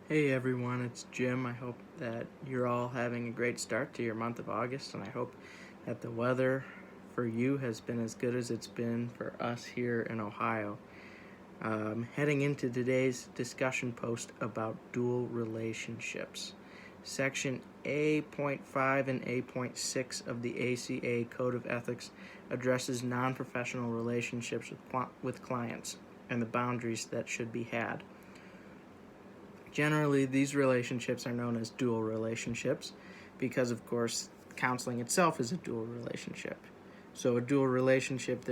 Hey everyone, it's Jim. I hope that you're all having a great start to your month of August, and I hope that the weather for you has been as good as it's been for us here in Ohio. Heading into today's discussion post about dual relationships. Section A.5 and A.6 of the ACA Code of Ethics addresses non-professional relationships with clients and the boundaries that should be had. Generally, these relationships are known as dual relationships because, of course, counseling itself is a dual relationship. So a dual relationship,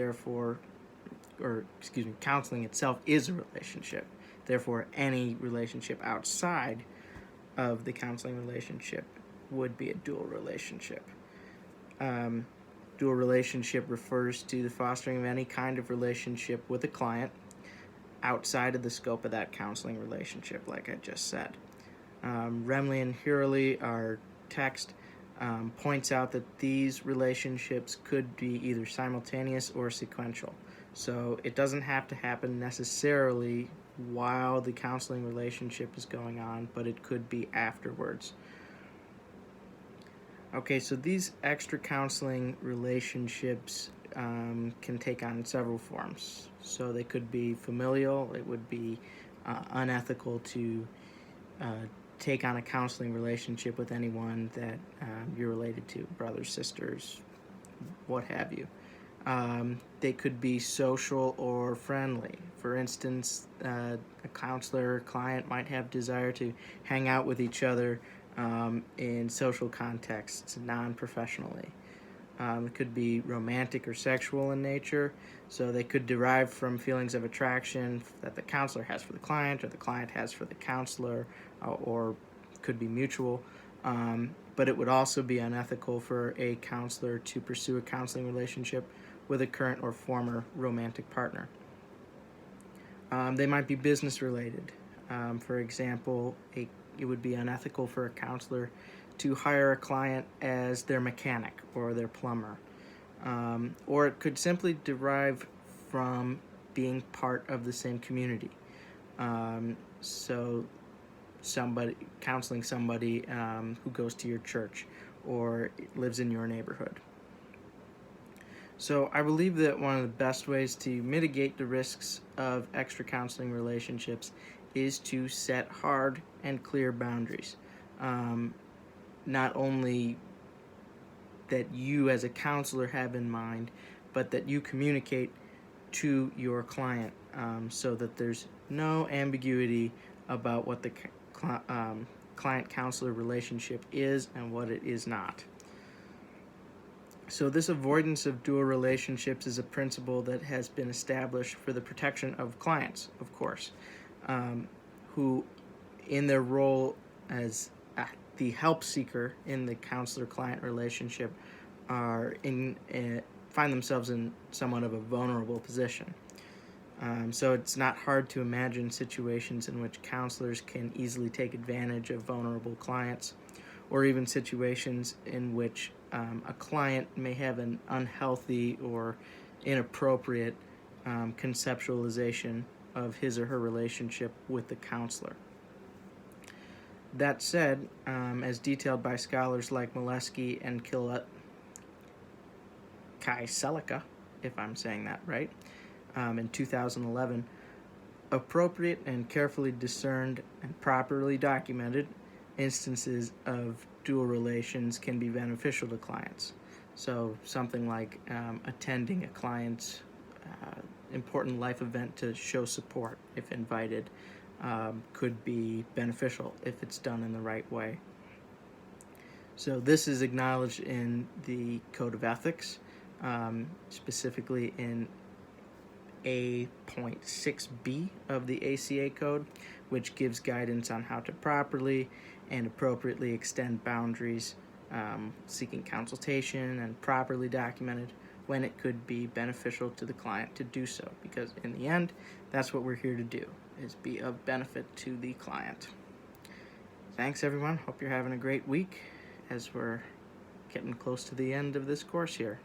counseling itself is a relationship. Therefore, any relationship outside of the counseling relationship would be a dual relationship. Dual relationship refers to the fostering of any kind of relationship with a client outside of the scope of that counseling relationship, like I just said. Remley and Hurley, our text, points out that these relationships could be either simultaneous or sequential. So it doesn't have to happen necessarily while the counseling relationship is going on, but it could be afterwards. Okay, so these extra counseling relationships can take on several forms. So they could be familial. It would be unethical to take on a counseling relationship with anyone that you're related to, brothers, sisters, what have you. They could be social or friendly. For instance, a counselor or client might have desire to hang out with each other in social contexts, non-professionally. It could be romantic or sexual in nature, so they could derive from feelings of attraction that the counselor has for the client or the client has for the counselor, or could be mutual. But it would also be unethical for a counselor to pursue a counseling relationship with a current or former romantic partner. They might be business related. For example, it would be unethical for a counselor to hire a client as their mechanic or their plumber. Or it could simply derive from being part of the same community. So counseling somebody who goes to your church or lives in your neighborhood. So I believe that one of the best ways to mitigate the risks of extra counseling relationships is to set hard and clear boundaries. Not only that you as a counselor have in mind, but that you communicate to your client so that there's no ambiguity about what the client-counselor relationship is and what it is not. So this avoidance of dual relationships is a principle that has been established for the protection of clients, of course, who in their role as the help seeker in the counselor-client relationship find themselves in somewhat of a vulnerable position. So it's not hard to imagine situations in which counselors can easily take advantage of vulnerable clients, or even situations in which a client may have an unhealthy or inappropriate conceptualization of his or her relationship with the counselor. That said, as detailed by scholars like Molesky and Kyselica, if I'm saying that right, in 2011, appropriate and carefully discerned and properly documented instances of dual relations can be beneficial to clients. So something like attending a client's important life event to show support, if invited, could be beneficial if it's done in the right way. So this is acknowledged in the Code of Ethics, specifically in A.6b of the ACA Code, which gives guidance on how to properly and appropriately extend boundaries, seeking consultation, and properly documented when it could be beneficial to the client to do so, because in the end, that's what we're here to do, is be of benefit to the client. Thanks, everyone. Hope you're having a great week as we're getting close to the end of this course here.